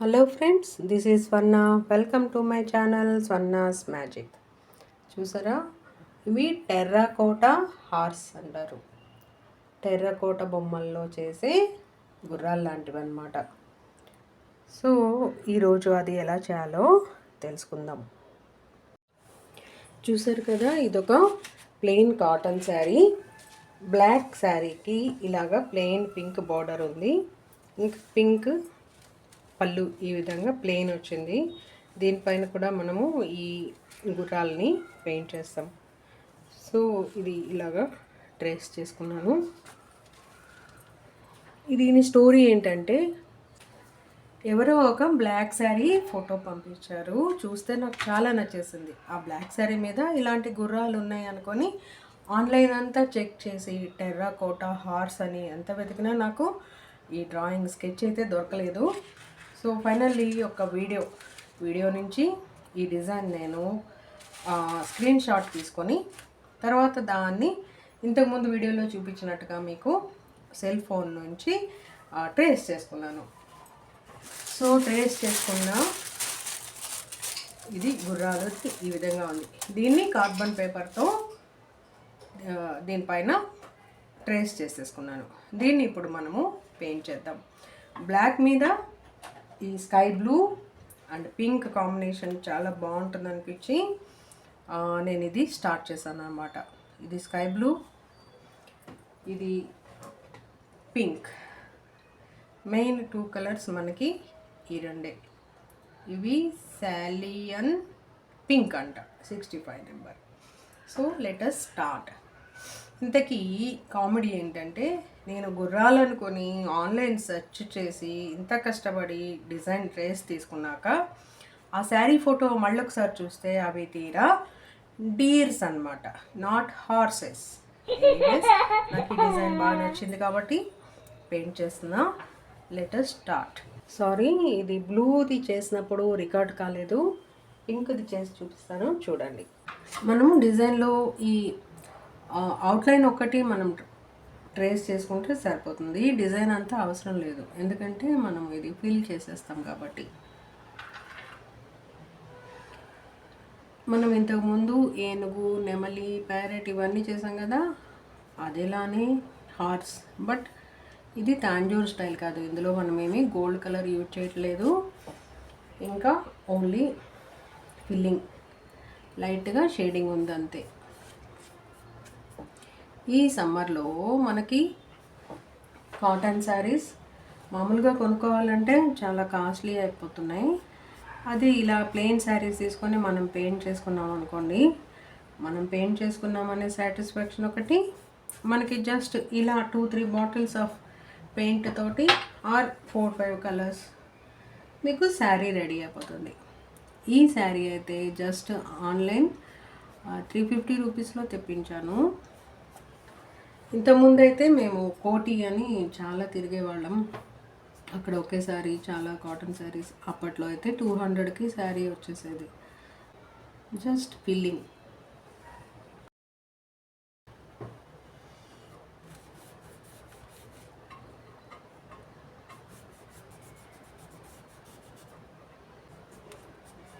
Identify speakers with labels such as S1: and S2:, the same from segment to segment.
S1: Hello friends, this is Swarna. Welcome to my channel Swarna's magic. చూసారా, ఇవి terracotta horse అంటారు. టెర్రాకోట బొమ్మల్లో చేసే గుర్రాలు లాంటివి అన్నమాట. సో ఈరోజు అది ఎలా చేయాలో తెలుసుకుందాం. చూసారు కదా, ఇదొక ప్లెయిన్ కాటన్ శారీ. బ్లాక్ శారీకి ఇలాగా ప్లెయిన్ పింక్ బార్డర్ ఉంది. ఇంక పింక్ పళ్ళు ఈ విధంగా ప్లెయిన్ వచ్చింది. దీనిపైన కూడా మనము ఈ గుర్రాలని పెయింట్ చేస్తాం. సో ఇది ఇలాగా ట్రేస్ చేసుకున్నాను. దీని స్టోరీ ఏంటంటే, ఎవరో ఒక బ్లాక్ శారీ ఫోటో పంపించారు. చూస్తే నాకు చాలా నచ్చేసింది. ఆ బ్లాక్ శారీ మీద ఇలాంటి గుర్రాలు ఉన్నాయి అనుకొని ఆన్లైన్ అంతా చెక్ చేసి టెర్రాకోటా హార్స్ అని ఎంత వెతికినా నాకు ఈ డ్రాయింగ్ స్కెచ్ అయితే దొరకలేదు. సో ఫైనల్లీ ఒక వీడియో నుంచి ఈ డిజైన్ నేను స్క్రీన్ షాట్ తీసుకొని తర్వాత దాన్ని ఇంతకుముందు వీడియోలో చూపించినట్టుగా మీకు సెల్ ఫోన్ నుంచి ట్రేస్ చేసుకున్నాను. సో ట్రేస్ చేసుకున్న ఇది గుర్రాలు ఈ విధంగా ఉంది. దీన్ని కార్బన్ పేపర్తో దీనిపైన ట్రేస్ చేసేసుకున్నాను. దీన్ని ఇప్పుడు మనము పెయింట్ చేద్దాం. బ్లాక్ మీద ఈ sky blue and pink combination చాలా బాగుంటుంది అనిపించి నేను ఇది స్టార్ట్ చేశాను అన్నమాట. ఇది స్కై బ్లూ, ఇది పింక్. మెయిన్ 2 కలర్స్ మనకి ఈ రెండే. ఇవి సాలియన్ పింక్ అంట, 65 number. So let us start. ఇంతకీ కామెడీ ఏంటంటే, నేను గుర్రాలనుకొని ఆన్లైన్ సెర్చ్ చేసి ఇంత కష్టపడి డిజైన్ ట్రేస్ తీసుకున్నాక ఆ శారీ ఫోటో మళ్ళొకసారి చూస్తే అవి తీరా డీర్స్ అన్నమాట, నాట్ హార్సెస్. నాకు ఈ డిజైన్ బాగా నచ్చింది కాబట్టి పెయింట్ చేస్తున్నా. Let us start. సారీ, ఇది బ్లూది చేసినప్పుడు రికార్డ్ కాలేదు. పింక్ది చేసి చూపిస్తాను, చూడండి. మనము డిజైన్లో ఈ అవుట్లైన్ ఒకటి మనం ట్రేస్ చేసుకుంటే సరిపోతుంది. డిజైన్ అంతా అవసరం లేదు, ఎందుకంటే మనం ఇది ఫిల్ చేసేస్తాం కాబట్టి. మనం ఇంతకుముందు ఏనుగు, నెమలి, ప్యారెట్ ఇవన్నీ చేసాం కదా, అదేలానే హార్స్. బట్ ఇది తాంజూర్ స్టైల్ కాదు. ఇందులో మనం ఏమి గోల్డ్ కలర్ యూజ్ చేయట్లేదు. ఇంకా ఓన్లీ ఫిల్లింగ్, లైట్గా షేడింగ్ ఉంది అంతే. ఈ సమ్మర్లో మనకి కాటన్ శారీస్ మామూలుగా కొనుక్కోవాలంటే చాలా కాస్ట్లీ అయిపోతున్నాయి. అది ఇలా ప్లెయిన్ శారీస్ తీసుకొని మనం పెయింట్ చేసుకున్నాం అనుకోండి, మనం పెయింట్ చేసుకున్నామనే సాటిస్ఫాక్షన్ ఒకటి, మనకి జస్ట్ ఇలా 2-3 బాటిల్స్ ఆఫ్ పెయింట్ తోటి ఆర్ 4-5 కలర్స్ మీకు శారీ రెడీ అయిపోతుంది. ఈ శారీ అయితే జస్ట్ ఆన్లైన్ 350 రూపీస్లో తెప్పించాను. ఇంతకుముందైతే మేము కోటి అని చాలా తిరిగేవాళ్ళం. అక్కడ ఒకేసారి చాలా కాటన్ శారీస్, అప్పట్లో అయితే 200కి శారీ వచ్చేసేది. Just filling.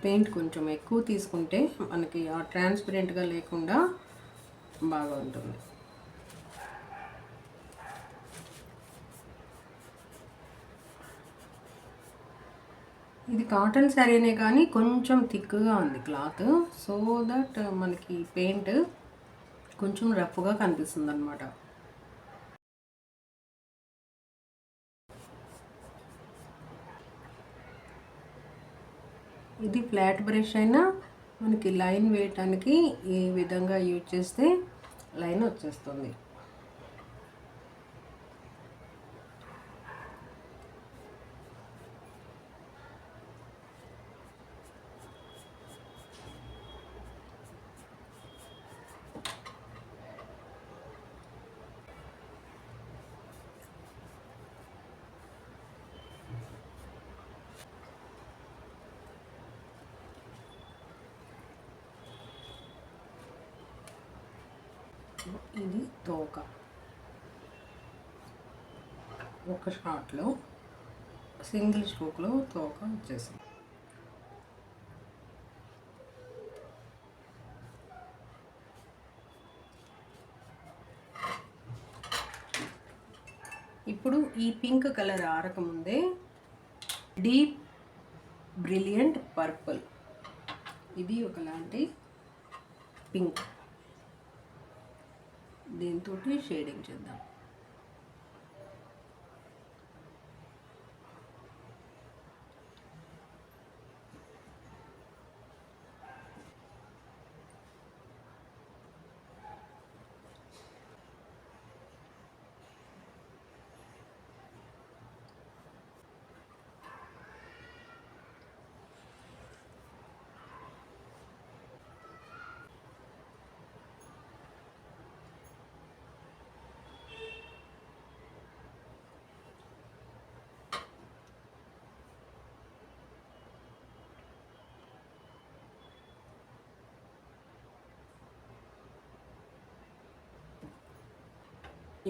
S1: పెయింట్ కొంచెం ఎక్కువ తీసుకుంటే మనకి ఆ ట్రాన్స్పరెంట్గా లేకుండా బాగా ఉంటుంది. ఇది కాటన్ శారీనే కానీ కొంచెం థిక్గా ఉంది క్లాత్. సో దట్ మనకి పెయింట్ కొంచెం రఫ్గా కనిపిస్తుంది అన్నమాట. ఇది ఫ్లాట్ బ్రష్ అయినా మనకి లైన్ వేయటానికి ఈ విధంగా యూజ్ చేస్తే లైన్ వచ్చేస్తుంది. ఇది తోక. ఒక షాట్లో సింగిల్ స్ట్రోక్లో తోక వచ్చేసింది. ఇప్పుడు ఈ పింక్ కలర్ ఆరకముందే డీప్ బ్రిలియంట్ పర్పుల్, ఇది ఒకలాంటి పింక్, దీంతో షేడింగ్ చేద్దాం.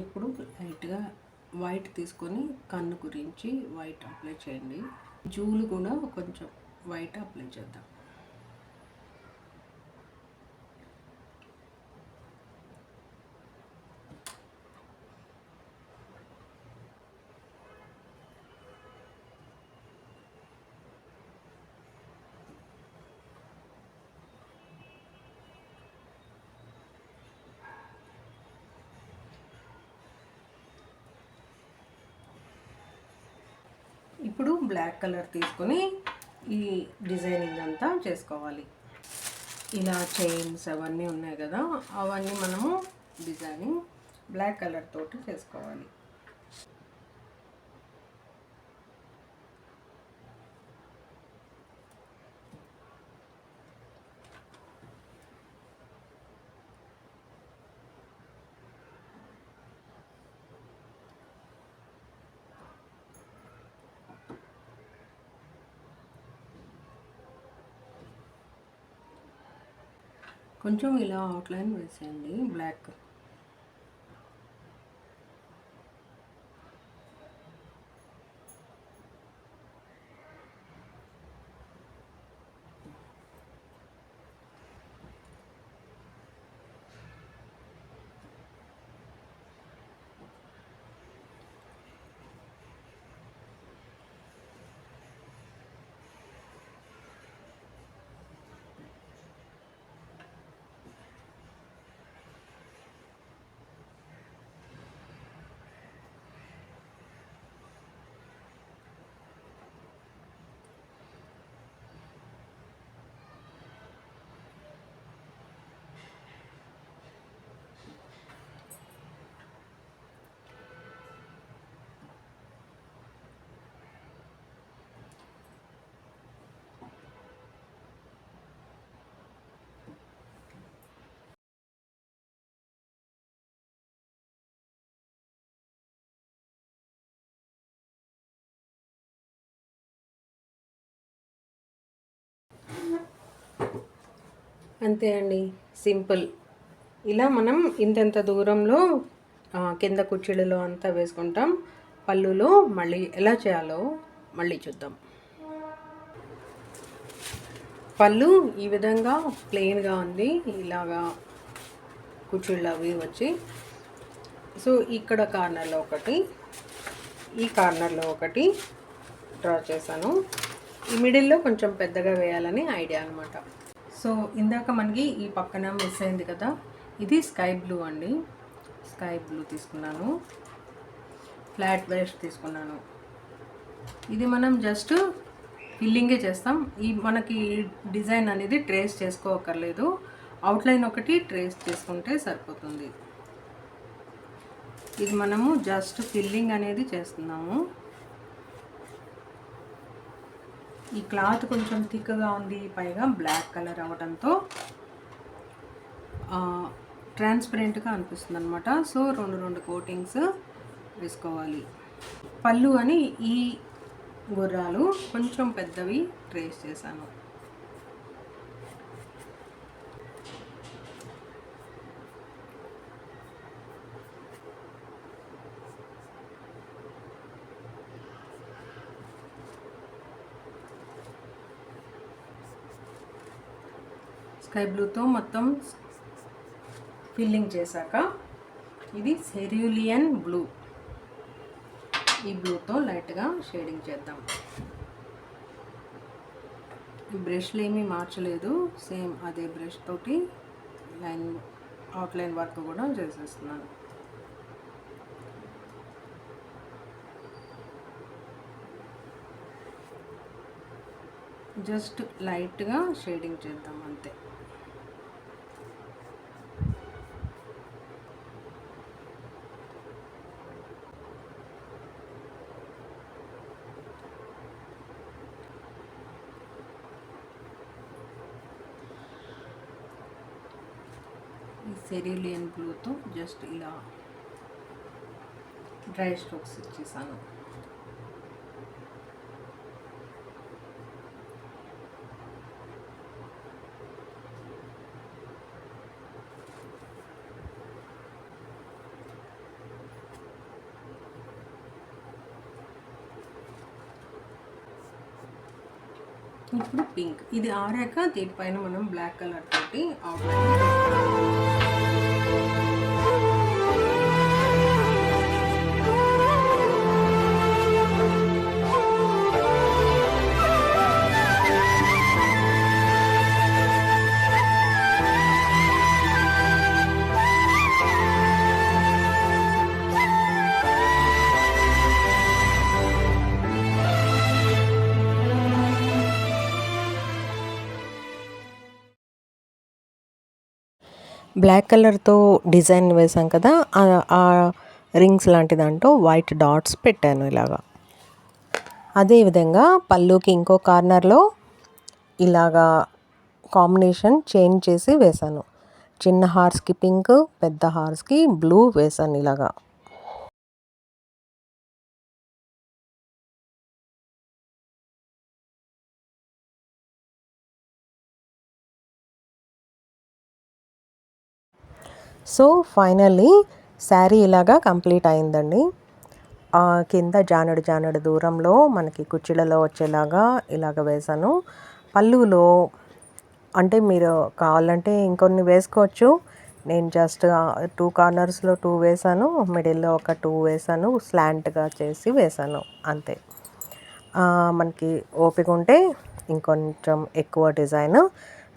S1: ఇప్పుడు లైట్గా వైట్ తీసుకొని కన్ను గురించి వైట్ అప్లై చేయండి. జూలు కూడా కొంచెం వైట్ అప్లై చేద్దాం. ఇప్పుడు బ్లాక్ కలర్ తీసుకొని ఈ డిజైనింగ్ అంతా చేసుకోవాలి. ఇలా చైన్స్ అవన్నీ ఉన్నాయి కదా, అవన్నీ మనము డిజైనింగ్ బ్లాక్ కలర్ తోటి చేసుకోవాలి. కొంచెం ఇలా అవుట్లైన్ వేసేయండి బ్లాక్. అంతే అండి, సింపుల్. ఇలా మనం ఇంతెంత దూరంలో కింద కుర్చీలలో అంతా వేసుకుంటాం. పళ్ళులో మళ్ళీ ఎలా చేయాలో మళ్ళీ చూద్దాం. పళ్ళు ఈ విధంగా ప్లెయిన్గా ఉంది, ఇలాగా కుర్చీళ్ళు అవి వచ్చి. సో ఇక్కడ కార్నర్లో ఒకటి, ఈ కార్నర్లో ఒకటి డ్రా చేశాను. ఈ మిడిల్లో కొంచెం పెద్దగా వేయాలని ఐడియా అనమాట. సో ఇందాక మనకి ఈ పక్కన మిస్ అయింది కదా, ఇది స్కై బ్లూ అండి. స్కై బ్లూ తీసుకున్నాను, ఫ్లాట్ వేస్ట్ తీసుకున్నాను. ఇది మనం జస్ట్ ఫిల్లింగే చేస్తాం. ఈ మనకి డిజైన్ అనేది ట్రేస్ చేసుకోవక్కర్లేదు, అవుట్లైన్ ఒకటి ట్రేస్ చేసుకుంటే సరిపోతుంది. ఇది మనము జస్ట్ ఫిల్లింగ్ అనేది చేస్తున్నాము. ఈ క్లాత్ కొంచెం థిక్గా ఉంది, పైగా బ్లాక్ కలర్ అవ్వడంతో ట్రాన్స్పరెంట్గా అనిపిస్తుంది అనమాట. సో రెండు కోటింగ్స్ వేసుకోవాలి. పళ్ళు అని ఈ గుర్రాలు కొంచెం పెద్దవి ట్రేస్ చేశాను. స్కై బ్లూతో మొత్తం ఫిల్లింగ్ చేశాక ఇది సెరూలియన్ బ్లూ, ఈ బ్లూతో లైట్గా షేడింగ్ చేద్దాం. బ్రష్లు ఏమీ మార్చలేదు, సేమ్ అదే బ్రష్ తోటి అవుట్లైన్ వర్క్ కూడా చేసేస్తున్నాను. జస్ట్ లైట్గా షేడింగ్ చేద్దాం అంతే. ఈ సెరూలియన్ బ్లూతో జస్ట్ ఇలా డ్రై స్ట్రోక్స్ ఇచ్చేసాను. ఇప్పుడు పింక్, ఇది ఆరాక దీనిపైన మనం బ్లాక్ కలర్ తోటి అవుట్లైన్.
S2: బ్లాక్ కలర్తో డిజైన్ వేసాం కదా, ఆ రింగ్స్ లాంటి దాంట్లో వైట్ డాట్స్ పెట్టాను ఇలాగా. అదేవిధంగా పళ్ళుకి ఇంకో కార్నర్లో ఇలాగా కాంబినేషన్ చేంజ్ చేసి వేసాను. చిన్న హార్స్కి పింక్, పెద్ద హార్స్కి బ్లూ వేసాను ఇలాగా. సో ఫైనల్లీ శారీ ఇలాగా కంప్లీట్ అయిందండి. కింద జానడు దూరంలో మనకి కుర్చీలలో వచ్చేలాగా ఇలాగ వేసాను. పళ్ళులో అంటే మీరు కావాలంటే ఇంకొన్ని వేసుకోవచ్చు. నేను జస్ట్ 2 కార్నర్స్లో 2 వేసాను, మిడిల్లో ఒక 2 వేసాను, స్లాంట్గా చేసి వేసాను అంతే. మనకి ఓపిక ఉంటే ఇంకొంచెం ఎక్కువ డిజైన్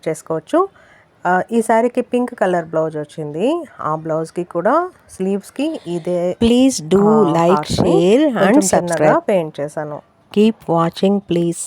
S2: చేసుకోవచ్చు. ఈ శారీకి పింక్ కలర్ బ్లౌజ్ వచ్చింది. ఆ బ్లౌజ్కి కూడా స్లీవ్స్కి ఇదే. Please do like, share and subscribe. Paint చేశాను. Keep watching please.